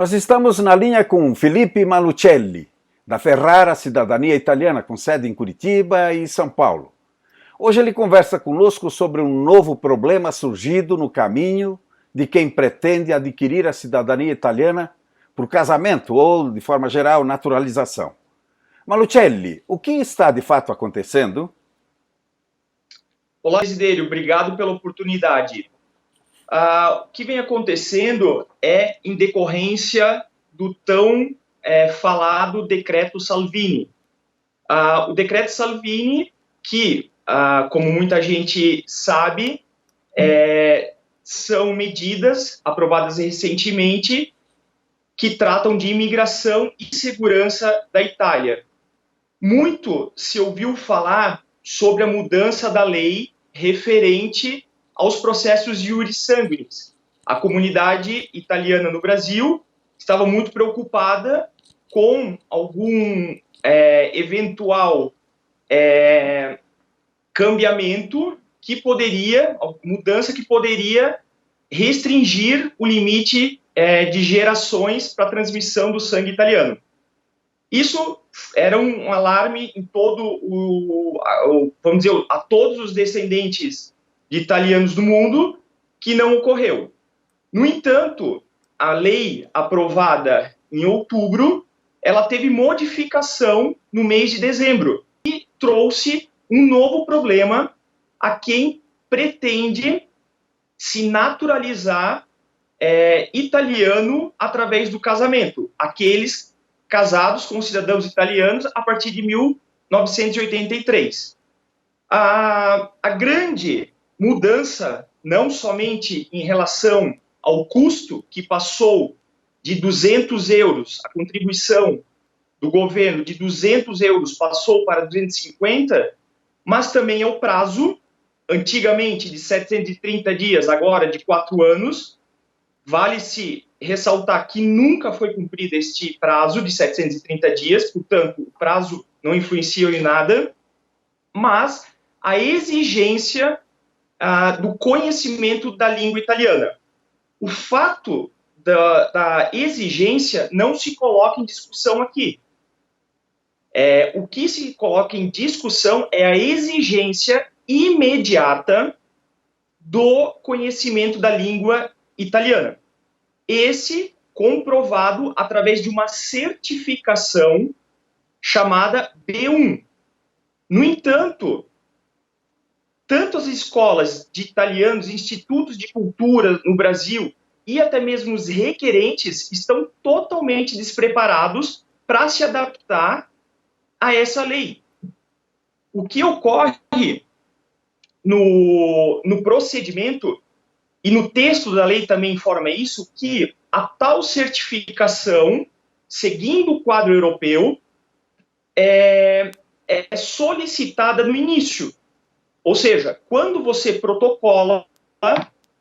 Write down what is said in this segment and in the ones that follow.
Nós estamos na linha com Felipe Malucelli, da Ferrara Cidadania Italiana, com sede em Curitiba e São Paulo. Hoje ele conversa conosco sobre um novo problema surgido no caminho de quem pretende adquirir a cidadania italiana por casamento ou, de forma geral, naturalização. Malucelli, o que está de fato acontecendo? Olá, Desidério, obrigado pela oportunidade. O que vem acontecendo é em decorrência do tão falado decreto Salvini. O decreto Salvini, que, como muita gente sabe, são medidas aprovadas recentemente que tratam de imigração e segurança da Itália. Muito se ouviu falar sobre a mudança da lei referente aos processos iuris sanguinis. A comunidade italiana no Brasil estava muito preocupada com algum eventual cambiamento que poderia, mudança que poderia restringir o limite de gerações para a transmissão do sangue italiano. Isso era um alarme em todo vamos dizer, a todos os descendentes de italianos do mundo, que não ocorreu. No entanto, a lei aprovada em outubro, ela teve modificação no mês de dezembro e trouxe um novo problema a quem pretende se naturalizar italiano através do casamento, aqueles casados com cidadãos italianos a partir de 1983. A grande mudança, não somente em relação ao custo, que passou de 200 euros, a contribuição do governo de 200 euros passou para 250, mas também ao prazo, antigamente de 730 dias, agora de 4 anos. Vale-se ressaltar que nunca foi cumprido este prazo de 730 dias, portanto, o prazo não influencia em nada, mas a exigência do conhecimento da língua italiana. O fato da exigência não se coloca em discussão aqui. O que se coloca em discussão é a exigência imediata do conhecimento da língua italiana. Esse comprovado através de uma certificação chamada B1. No entanto, tanto as escolas de italianos, institutos de cultura no Brasil e até mesmo os requerentes estão totalmente despreparados para se adaptar a essa lei. O que ocorre no procedimento, e no texto da lei também informa isso, que a tal certificação, seguindo o quadro europeu, é solicitada no início. Ou seja, quando você protocola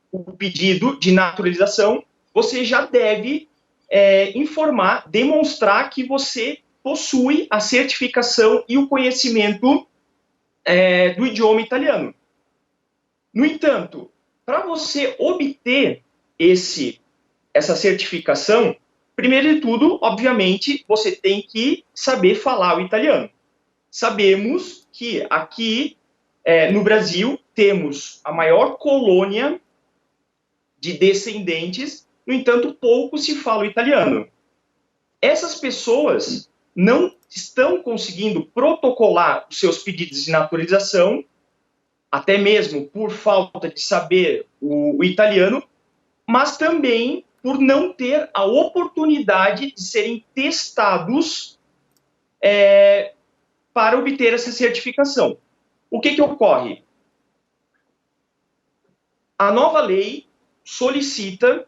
o pedido de naturalização, você já deve informar, demonstrar que você possui a certificação e o conhecimento do idioma italiano. No entanto, para você obter essa certificação, primeiro de tudo, obviamente, você tem que saber falar o italiano. Sabemos que aqui no Brasil temos a maior colônia de descendentes, no entanto, pouco se fala o italiano. Essas pessoas não estão conseguindo protocolar os seus pedidos de naturalização, até mesmo por falta de saber o italiano, mas também por não ter a oportunidade de serem testados para obter essa certificação. O que ocorre? A nova lei solicita,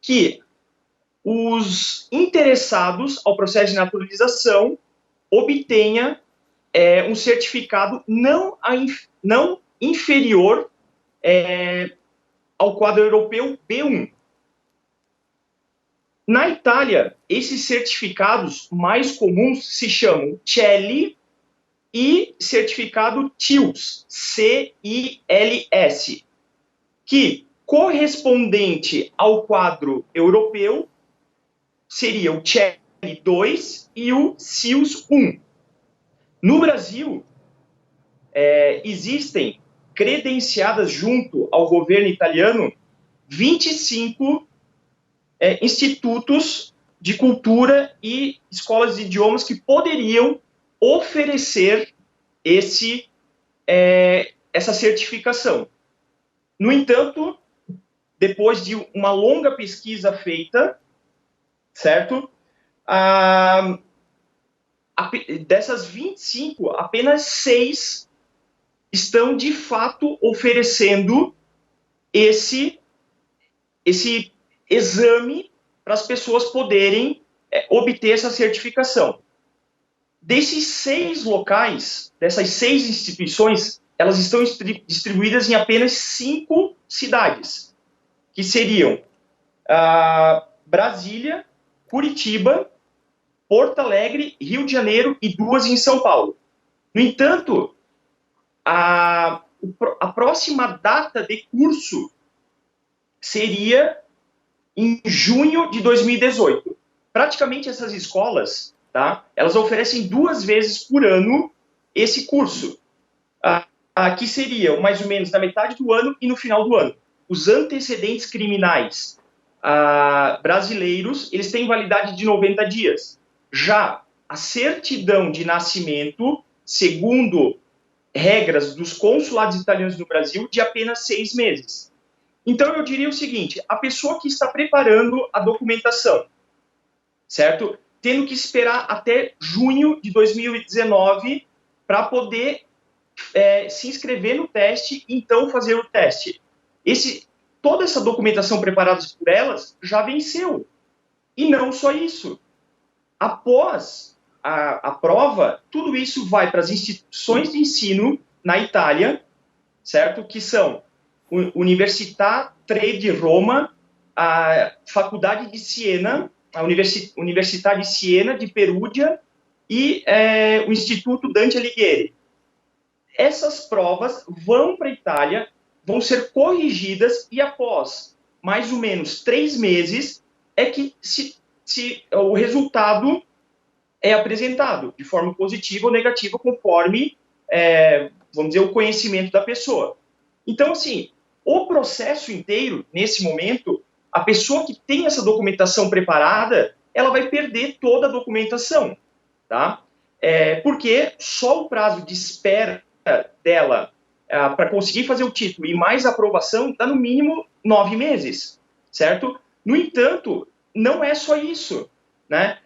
que os interessados ao processo de naturalização obtenham um certificado não inferior ao quadro europeu B1. Na Itália, esses certificados mais comuns se chamam CELI e certificado TILS, CILS, que, correspondente ao quadro europeu, seria o CEL 2 e o SIUS 1. No Brasil, existem credenciadas junto ao governo italiano 25 institutos de cultura e escolas de idiomas que poderiam oferecer essa certificação. No entanto, depois de uma longa pesquisa feita, certo? Dessas 25, apenas 6 estão, de fato, oferecendo esse exame para as pessoas poderem obter essa certificação. Desses 6 locais, dessas 6 instituições, elas estão distribuídas em apenas 5 cidades, que seriam Brasília, Curitiba, Porto Alegre, Rio de Janeiro e 2 em São Paulo. No entanto, a próxima data de curso seria em junho de 2018. Praticamente essas escolas, tá, elas oferecem 2 vezes por ano esse curso, que seria mais ou menos na metade do ano e no final do ano. Os antecedentes criminais brasileiros, eles têm validade de 90 dias. Já a certidão de nascimento, segundo regras dos consulados italianos no Brasil, de apenas 6 meses. Então, eu diria o seguinte, a pessoa que está preparando a documentação, certo? Tendo que esperar até junho de 2019 para poder se inscrever no teste e então fazer o teste. Toda essa documentação preparada por elas já venceu. E não só isso. Após a prova, tudo isso vai para as instituições de ensino na Itália, certo? Que são Università 3 de Roma, a Faculdade de Siena, a Università di Siena, de Perugia e o Instituto Dante Alighieri. Essas provas vão para a Itália, vão ser corrigidas e após mais ou menos 3 meses é que o resultado é apresentado de forma positiva ou negativa conforme, vamos dizer, o conhecimento da pessoa. Então, assim, o processo inteiro, nesse momento, a pessoa que tem essa documentação preparada, ela vai perder toda a documentação, tá? Porque só o prazo de espera dela para conseguir fazer o título e mais aprovação dá no mínimo 9 meses, certo? No entanto, não é só isso, né?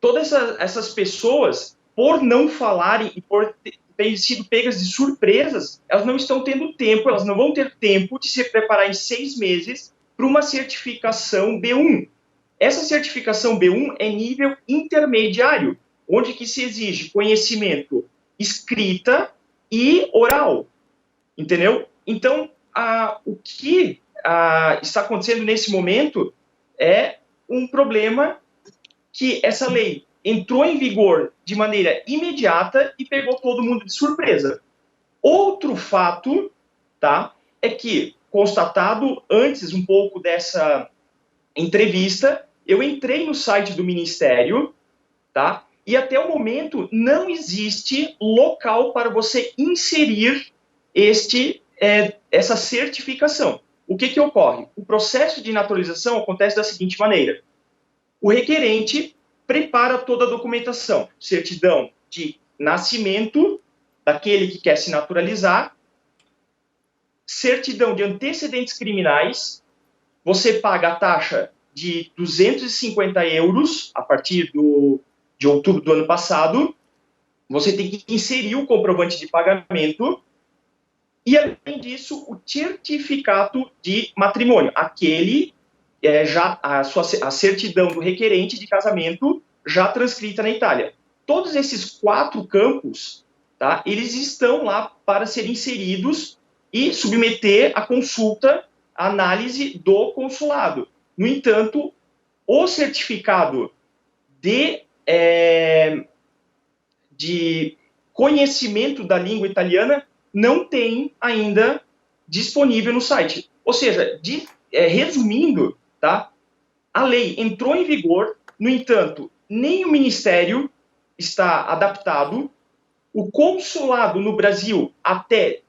Todas essas pessoas, por não falarem e por terem sido pegas de surpresas, elas não estão tendo tempo, elas não vão ter tempo de se preparar em 6 meses para uma certificação B1. Essa certificação B1 é nível intermediário, onde que se exige conhecimento escrita e oral, entendeu? Então, o que está acontecendo nesse momento é um problema que essa lei entrou em vigor de maneira imediata e pegou todo mundo de surpresa. Outro fato, tá, é que, constatado antes um pouco dessa entrevista, eu entrei no site do Ministério, tá, e até o momento não existe local para você inserir essa certificação. O que ocorre? O processo de naturalização acontece da seguinte maneira. O requerente prepara toda a documentação, certidão de nascimento daquele que quer se naturalizar, certidão de antecedentes criminais, você paga a taxa de 250 euros a partir de outubro do ano passado, você tem que inserir o comprovante de pagamento e, além disso, o certificado de matrimônio, aquele a certidão do requerente de casamento já transcrita na Itália. Todos esses 4 campos, tá, eles estão lá para serem inseridos e submeter a consulta, a análise do consulado. No entanto, o certificado de conhecimento da língua italiana não tem ainda disponível no site. Ou seja, resumindo, tá? A lei entrou em vigor, no entanto, nem o Ministério está adaptado, o consulado no Brasil, até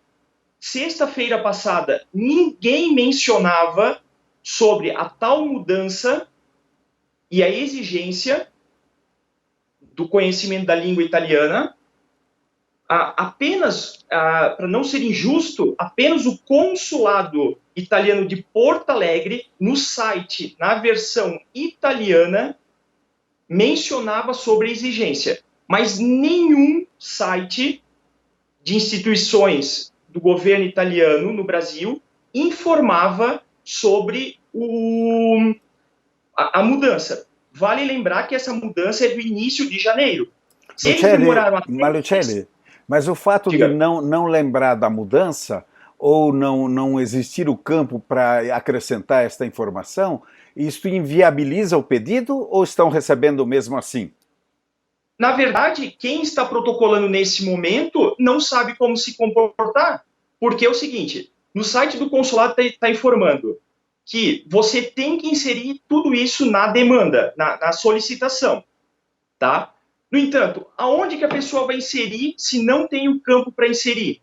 sexta-feira passada, ninguém mencionava sobre a tal mudança e a exigência do conhecimento da língua italiana. Apenas, para não ser injusto, apenas o consulado italiano de Porto Alegre, no site, na versão italiana, mencionava sobre a exigência, mas nenhum site de instituições do governo italiano no Brasil informava sobre a mudança. Vale lembrar que essa mudança é do início de janeiro. Se eles demoraram Malucelli, mas o fato de não lembrar da mudança ou não existir o campo para acrescentar esta informação, isso inviabiliza o pedido ou estão recebendo mesmo assim? Na verdade, quem está protocolando nesse momento não sabe como se comportar, porque é o seguinte, no site do consulado está informando que você tem que inserir tudo isso na demanda, na solicitação, tá? No entanto, aonde que a pessoa vai inserir se não tem o campo para inserir?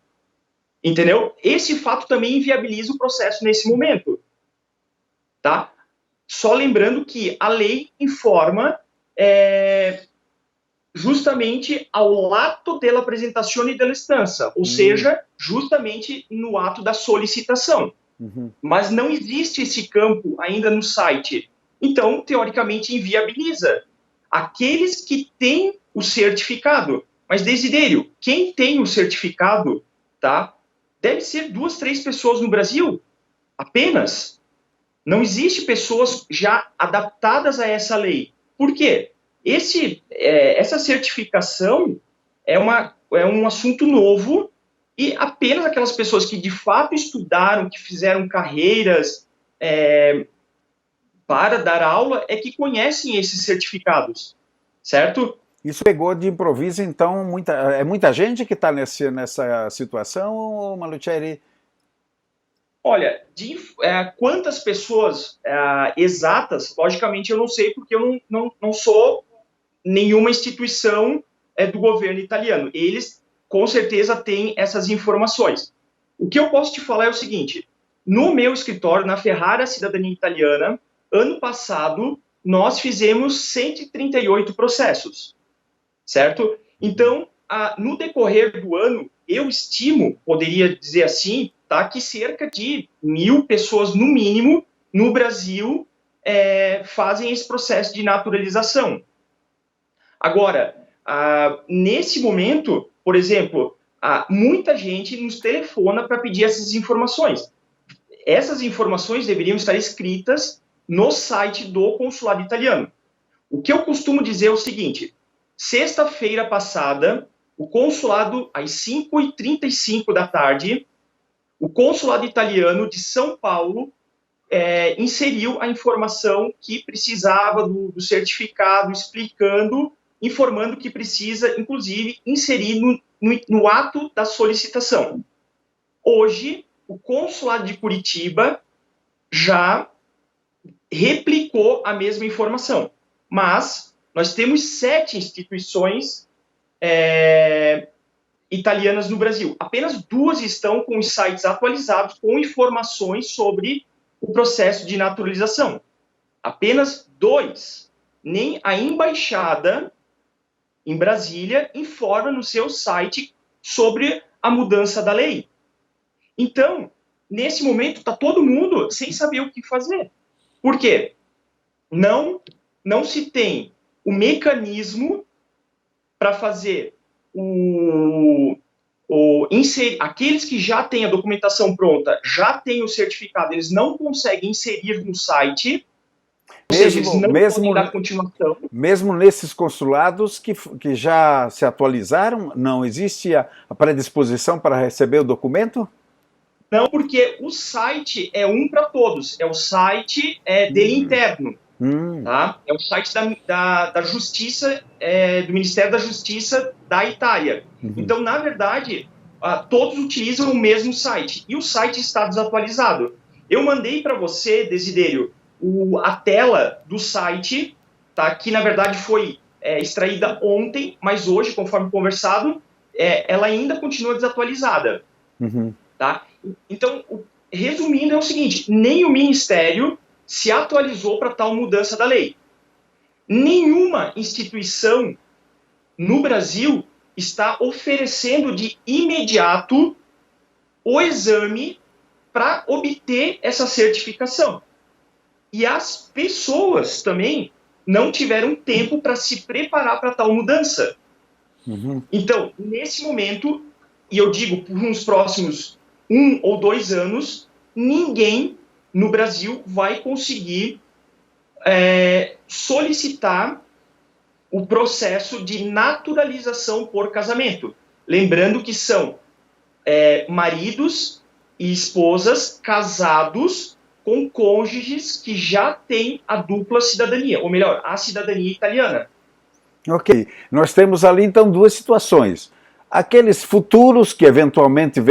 Entendeu? Esse fato também inviabiliza o processo nesse momento, tá? Só lembrando que a lei informa justamente ao ato della apresentazione dell'istanza, ou seja, justamente no ato da solicitação. Mas não existe esse campo ainda no site. Então, teoricamente, inviabiliza aqueles que têm o certificado. Mas, Desidério, quem tem o certificado, tá, deve ser 2, 3 pessoas no Brasil, apenas. Não existe pessoas já adaptadas a essa lei. Por quê? Essa certificação é um assunto novo e apenas aquelas pessoas que de fato estudaram, que fizeram carreiras para dar aula, é que conhecem esses certificados, certo? Isso pegou de improviso, então, muita gente que está nessa situação, Malucelli? Olha, quantas pessoas exatas, logicamente eu não sei, porque eu não sou nenhuma instituição do governo italiano. Eles, com certeza, têm essas informações. O que eu posso te falar é o seguinte, no meu escritório, na Ferrara Cidadania Italiana, ano passado, nós fizemos 138 processos, certo? Então, no decorrer do ano, eu estimo, poderia dizer assim, tá, que cerca de 1.000 pessoas, no mínimo, no Brasil, fazem esse processo de naturalização. Agora, nesse momento, por exemplo, muita gente nos telefona para pedir essas informações. Essas informações deveriam estar escritas no site do consulado italiano. O que eu costumo dizer é o seguinte, sexta-feira passada, o consulado, às 5h35 da tarde, o consulado italiano de São Paulo inseriu a informação que precisava do certificado, informando que precisa, inclusive, inserir no ato da solicitação. Hoje, o consulado de Curitiba já replicou a mesma informação, mas nós temos 7 instituições italianas no Brasil. Apenas 2 estão com os sites atualizados com informações sobre o processo de naturalização. Apenas 2. Nem a embaixada em Brasília informa no seu site sobre a mudança da lei. Então, nesse momento, está todo mundo sem saber o que fazer. Por quê? Não se tem o mecanismo para fazer aqueles que já têm a documentação pronta, já têm o certificado, eles não conseguem inserir no site, ou seja, eles não podem dar continuação. Mesmo nesses consulados que já se atualizaram, não existe a predisposição para receber o documento? Não, porque o site é um para todos, é o site dele interno. Tá? É o site da Justiça, do Ministério da Justiça da Itália. Então, na verdade, todos utilizam o mesmo site. E o site está desatualizado. Eu mandei para você, Desidério, a tela do site, tá? Que na verdade foi extraída ontem, mas hoje, conforme conversado, ela ainda continua desatualizada. Uhum. Tá? Então, resumindo, é o seguinte: nem o Ministério se atualizou para tal mudança da lei. Nenhuma instituição no Brasil está oferecendo de imediato o exame para obter essa certificação. E as pessoas também não tiveram tempo para se preparar para tal mudança. Uhum. Então, nesse momento, e eu digo por uns próximos 1 ou 2 anos, ninguém no Brasil vai conseguir solicitar o processo de naturalização por casamento. Lembrando que são maridos e esposas casados com cônjuges que já têm a dupla cidadania, ou melhor, a cidadania italiana. Ok, nós temos ali então duas situações. Aqueles futuros que eventualmente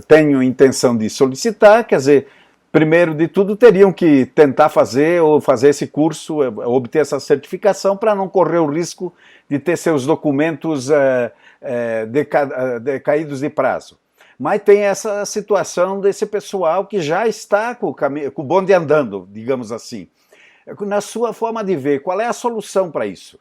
tenham intenção de solicitar, quer dizer, primeiro de tudo teriam que tentar fazer esse curso, obter essa certificação para não correr o risco de ter seus documentos decaídos de prazo. Mas tem essa situação desse pessoal que já está com o bonde andando, digamos assim. Na sua forma de ver, qual é a solução para isso?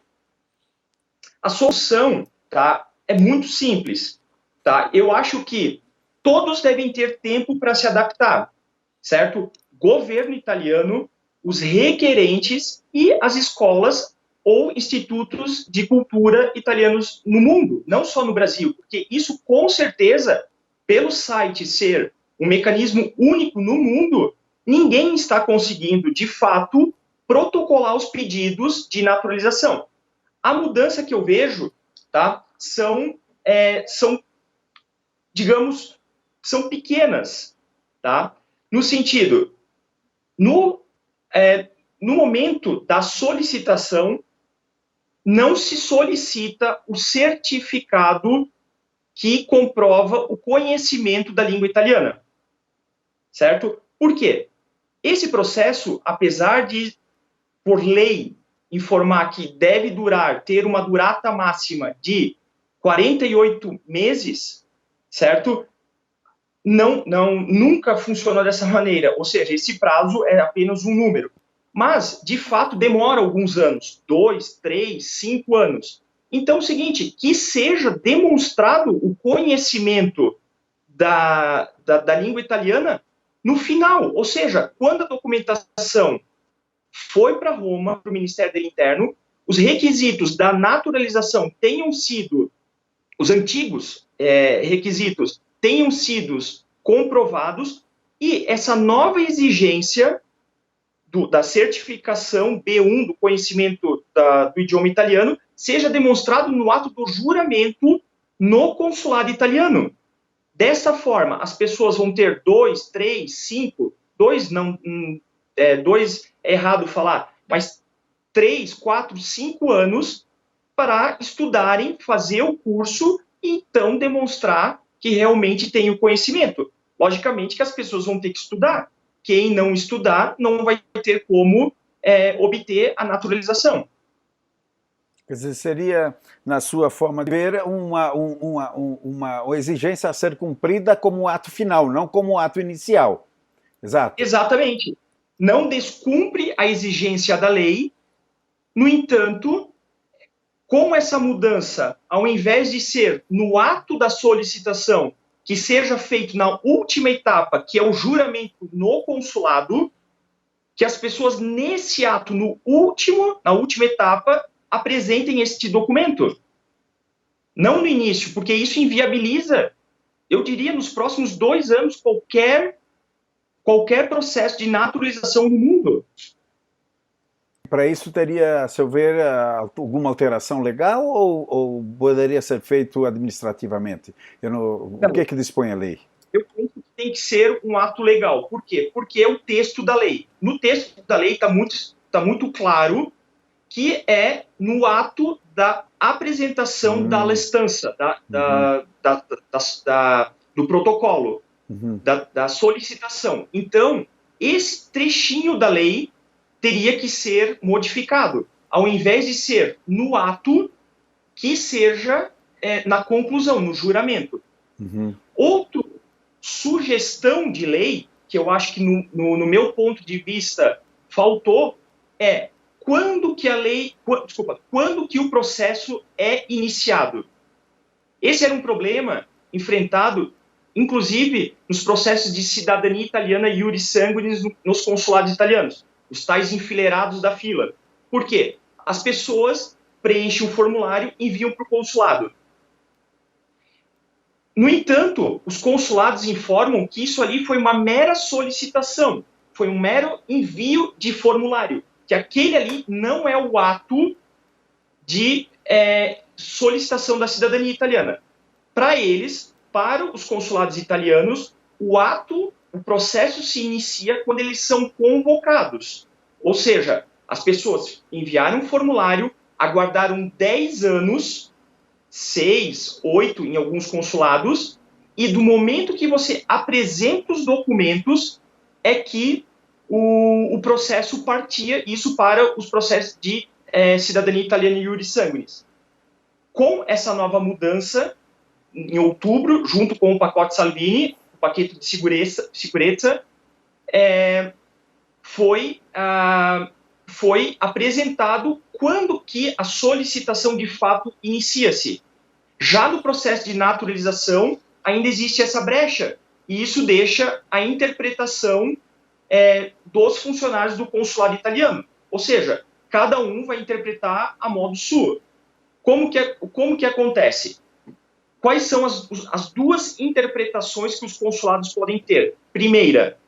A solução, tá, é muito simples. Tá? Eu acho que todos devem ter tempo para se adaptar, certo? Governo italiano, os requerentes e as escolas ou institutos de cultura italianos no mundo, não só no Brasil, porque isso com certeza, pelo site ser um mecanismo único no mundo, ninguém está conseguindo, de fato, protocolar os pedidos de naturalização. A mudança que eu vejo, tá, digamos, são pequenas, tá? No sentido, no momento da solicitação, não se solicita o certificado que comprova o conhecimento da língua italiana, certo? Por quê? Esse processo, apesar de, por lei, informar que deve ter uma durata máxima de 48 meses, certo? Nunca funcionou dessa maneira, ou seja, esse prazo é apenas um número. Mas, de fato, demora alguns anos, 2, 3, 5 anos. Então, é o seguinte, que seja demonstrado o conhecimento da língua italiana no final, ou seja, quando a documentação foi para Roma, para o Ministério do Interno, os requisitos da naturalização tenham sido, os antigos requisitos tenham sido comprovados e essa nova exigência da certificação B1 do conhecimento do idioma italiano seja demonstrado no ato do juramento no consulado italiano. Dessa forma, as pessoas vão ter 2, 3, 5, 2 é errado falar, mas 3, 4, 5 anos para estudarem, fazer o curso e então demonstrar que realmente tem o conhecimento. Logicamente que as pessoas vão ter que estudar. Quem não estudar não vai ter como obter a naturalização. Quer dizer, seria, na sua forma de ver, uma exigência a ser cumprida como ato final, não como ato inicial. Exato. Exatamente. Não descumpre a exigência da lei, no entanto, com essa mudança, ao invés de ser no ato da solicitação, que seja feito na última etapa, que é o juramento no consulado, que as pessoas nesse ato, na última etapa, apresentem este documento. Não no início, porque isso inviabiliza, eu diria, nos próximos 2 anos, qualquer processo de naturalização no mundo. Para isso teria, a seu ver, alguma alteração legal ou poderia ser feito administrativamente? O que dispõe a lei? Eu penso que tem que ser um ato legal. Por quê? Porque é o texto da lei. No texto da lei está muito claro que é no ato da apresentação da lestança, do protocolo, da solicitação. Então, esse trechinho da lei teria que ser modificado. Ao invés de ser no ato, que seja na conclusão, no juramento. Uhum. Outra sugestão de lei, que eu acho que no meu ponto de vista faltou, é quando que o processo é iniciado. Esse era um problema enfrentado, inclusive, nos processos de cidadania italiana iuris sanguinis nos consulados italianos, os tais enfileirados da fila. Por quê? As pessoas preenchem um formulário e enviam para o consulado. No entanto, os consulados informam que isso ali foi uma mera solicitação, foi um mero envio de formulário, que aquele ali não é o ato de solicitação da cidadania italiana. Para eles, para os consulados italianos, o processo se inicia quando eles são convocados. Ou seja, as pessoas enviaram um formulário, aguardaram 10 anos, 6, 8 em alguns consulados, e do momento que você apresenta os documentos é que o processo partia, isso para os processos de cidadania italiana iuris sanguinis. Com essa nova mudança, em outubro, junto com o pacote Salvini, o paquete de segurança, foi apresentado quando que a solicitação de fato inicia-se. Já no processo de naturalização, ainda existe essa brecha, e isso deixa a interpretação dos funcionários do consulado italiano. Ou seja, cada um vai interpretar a modo sua. Como que acontece? Quais são as duas interpretações que os consulados podem ter? Primeira,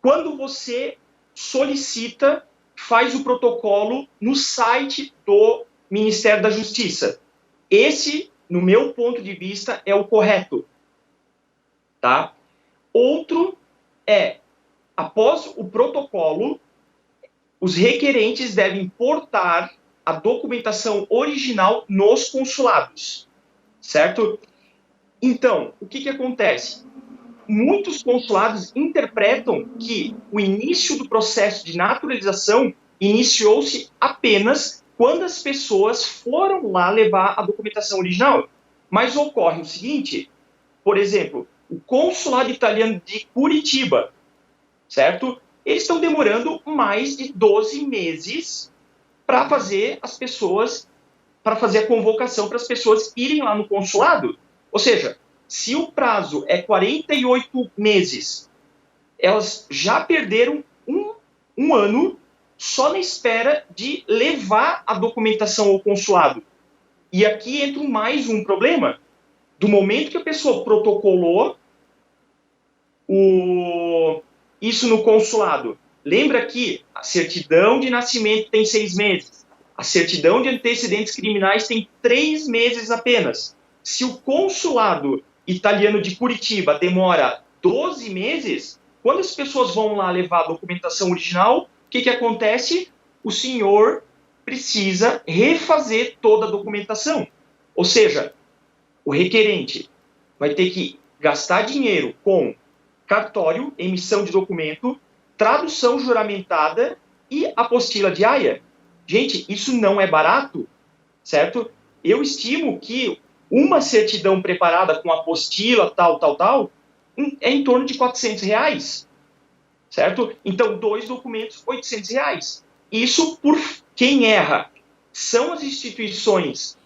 quando você solicita, faz o protocolo no site do Ministério da Justiça. Esse, no meu ponto de vista, é o correto. Tá? Outro após o protocolo, os requerentes devem portar a documentação original nos consulados, certo? Então, o que acontece? Muitos consulados interpretam que o início do processo de naturalização iniciou-se apenas quando as pessoas foram lá levar a documentação original. Mas ocorre o seguinte, por exemplo, o consulado italiano de Curitiba, certo? Eles estão demorando mais de 12 meses para fazer a convocação para as pessoas irem lá no consulado. Ou seja, se o prazo é 48 meses, elas já perderam um ano só na espera de levar a documentação ao consulado. E aqui entra mais um problema. Do momento que a pessoa protocolou isso no consulado, lembra que a certidão de nascimento tem 6 meses, a certidão de antecedentes criminais tem 3 meses apenas. Se o consulado italiano de Curitiba demora 12 meses, quando as pessoas vão lá levar a documentação original, o que acontece? O senhor precisa refazer toda a documentação. Ou seja, o requerente vai ter que gastar dinheiro com cartório, emissão de documento, tradução juramentada e apostila de aia. Gente, isso não é barato, certo? Eu estimo que uma certidão preparada com apostila, tal, é em torno de R$400, certo? Então, 2 documentos, R$800. Isso por quem erra. São as instituições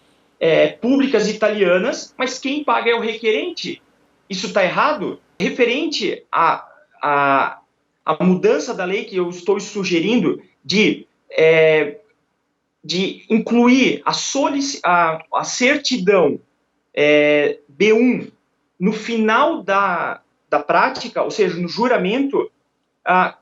públicas italianas, mas quem paga é o requerente. Isso está errado? Referente à mudança da lei que eu estou sugerindo de incluir a certidão B1 no final da prática, ou seja, no juramento,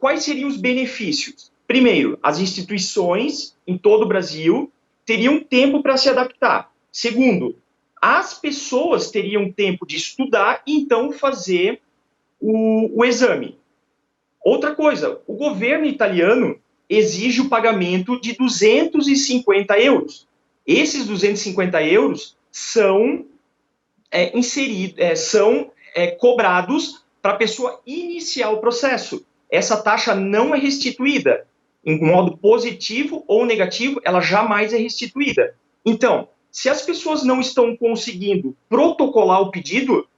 quais seriam os benefícios? Primeiro, as instituições em todo o Brasil teriam tempo para se adaptar. Segundo, as pessoas teriam tempo de estudar e então fazer o exame. Outra coisa, o governo italiano exige o pagamento de 250 euros. Esses 250 euros são cobrados para a pessoa iniciar o processo. essa taxa não é restituída. Em modo positivo ou negativo, ela jamais é restituída. Então, se as pessoas não estão conseguindo protocolar o pedido,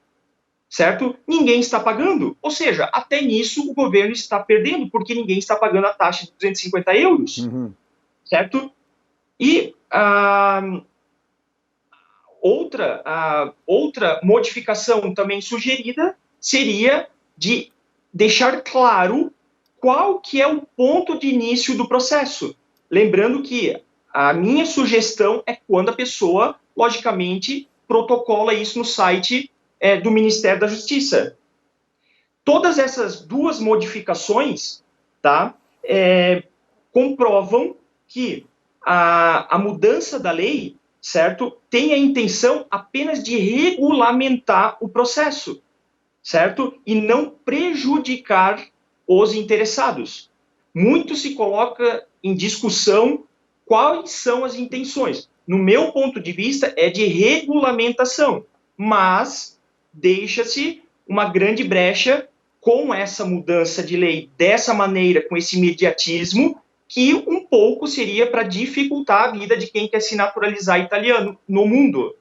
certo? Ninguém está pagando. Ou seja, até nisso o governo está perdendo, porque ninguém está pagando a taxa de 250 euros, certo? E outra modificação também sugerida seria de deixar claro qual que é o ponto de início do processo. Lembrando que a minha sugestão é quando a pessoa, logicamente, protocola isso no site do Ministério da Justiça. Todas essas duas modificações, tá, comprovam que a mudança da lei, certo, tem a intenção apenas de regulamentar o processo, certo, e não prejudicar os interessados. Muito se coloca em discussão quais são as intenções. No meu ponto de vista, é de regulamentação, mas deixa-se uma grande brecha com essa mudança de lei dessa maneira, com esse imediatismo, que um pouco seria para dificultar a vida de quem quer se naturalizar italiano no mundo.